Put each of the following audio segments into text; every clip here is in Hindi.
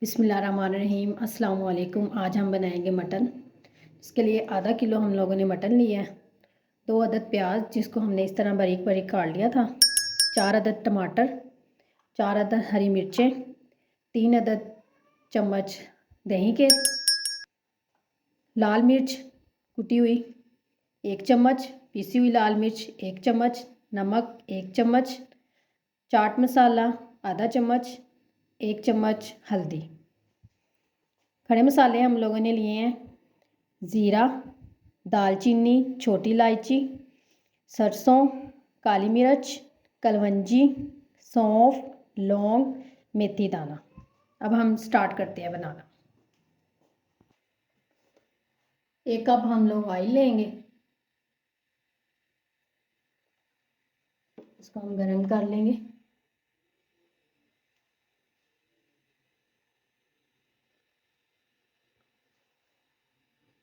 बिस्मिल्लाहिर्रहमानिर्रहीम अस्सलाम वालेकुम। आज हम बनाएंगे मटन। इसके लिए आधा किलो हम लोगों ने मटन लिया है। 2 अदद प्याज जिसको हमने इस तरह बारीक बारीक काट लिया था। 4 अदद टमाटर, 4 अदद हरी मिर्चें, 3 अदद चम्मच दही के, लाल मिर्च कुटी हुई 1 चम्मच, पीसी हुई लाल मिर्च 1 चम्मच, नमक 1 चम्मच, चाट मसाला आधा चम्मच, 1 चम्मच हल्दी। खड़े मसाले हम लोगों ने लिए हैं ज़ीरा, दालचीनी, छोटी इलायची, सरसों, काली मिर्च, कलवंजी, सौंफ, लौंग, मेथी दाना। अब हम स्टार्ट करते हैं बनाना। 1 कप हम लोग ऑयल लेंगे, इसको हम गरम कर लेंगे।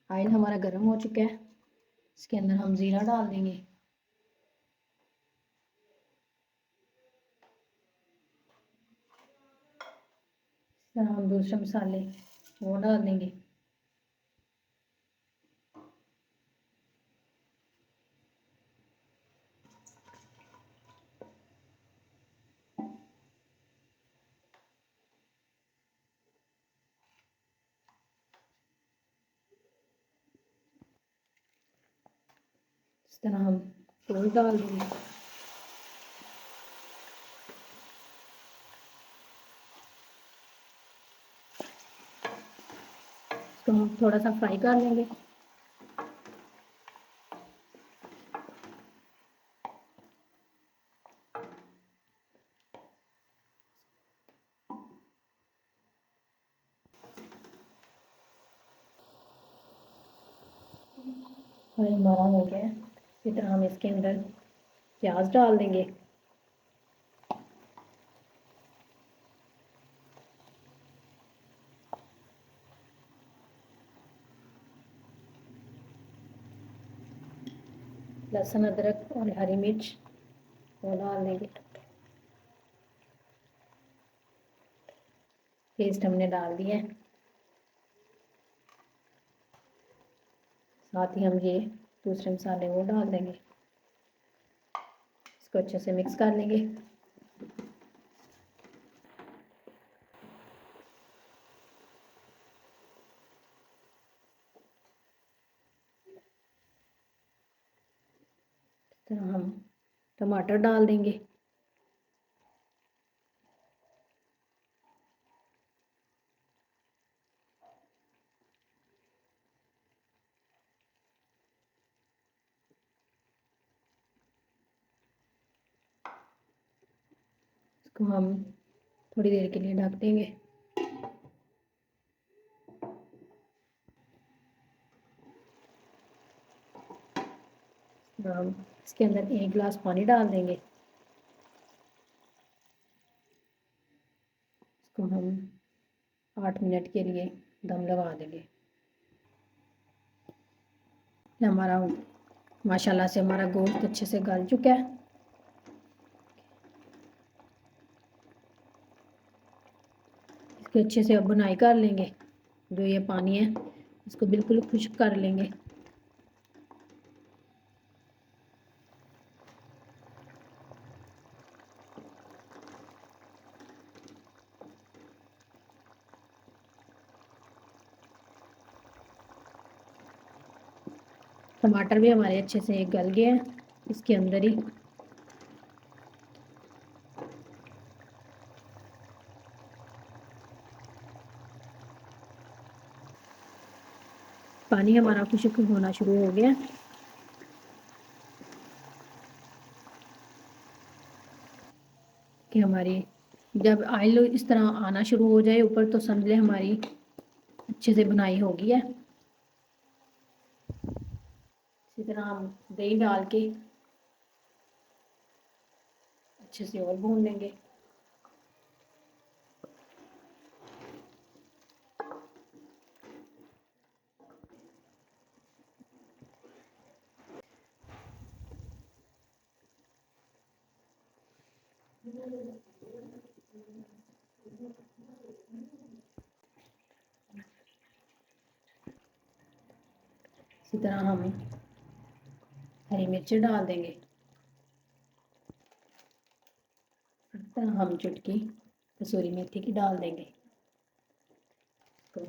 ऑयल हमारा गर्म हो चुका है, इसके अंदर हम ज़ीरा डाल देंगे। फिर हम दूसरे मसाले वो डाल देंगे। इस तरह हम गोश्त डाल देंगे। इसको हम थोड़ा सा फ्राई कर लेंगे। और हमारा हो गया है। इसी तरह हम इसके अंदर प्याज डाल देंगे। लहसुन, अदरक और हरी मिर्च वो डाल देंगे। पेस्ट हमने डाल दिया है। साथ ही हम ये दूसरे मसाले वो डाल देंगे। इसको अच्छे से मिक्स कर लेंगे। इस तरह हम टमाटर डाल देंगे। इसको हम थोड़ी देर के लिए ढक देंगे। हम इसके अंदर 1 गिलास पानी डाल देंगे। इसको हम 8 मिनट के लिए दम लगा देंगे। हमारा माशाल्लाह से हमारा गोश्त अच्छे से गल चुका है। इसकी अच्छे से अब बुनाई कर लेंगे। जो ये पानी है इसको बिल्कुल खुश्क कर लेंगे। टमाटर भी हमारे अच्छे से गल गए हैं इसके अंदर ही। पानी हमारा खुश्क होना शुरू हो गया। कि हमारी जब ऑयल इस तरह आना शुरू हो जाए ऊपर तो समझ ले हमारी अच्छे से बुनाई हो गई है। इसी तरह हम दही डाल के अच्छे से और भून लेंगे। इसी तरह हम हरी मिर्ची डाल देंगे। इस तरह हम चुटकी कसूरी मेथी की डाल देंगे। तो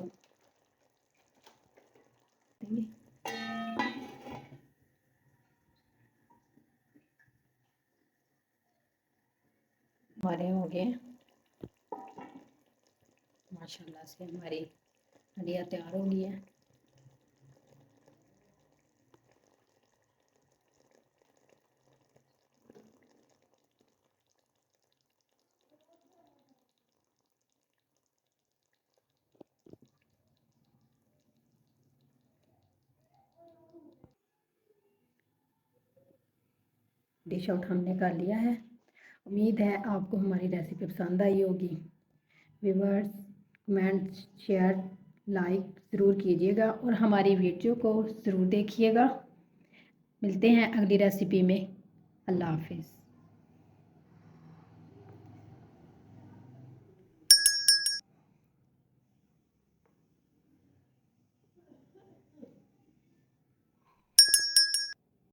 देंगे। हमारे हो गए माशाल्लाह से, हमारी हंडिया तैयार हो गई है। डिश आउट हमने कर लिया है। उम्मीद है आपको हमारी रेसिपी पसंद आई होगी। व्यूअर्स, कमेंट, शेयर, लाइक ज़रूर कीजिएगा और हमारी वीडियो को ज़रूर देखिएगा। मिलते हैं अगली रेसिपी में। अल्लाह हाफिज़।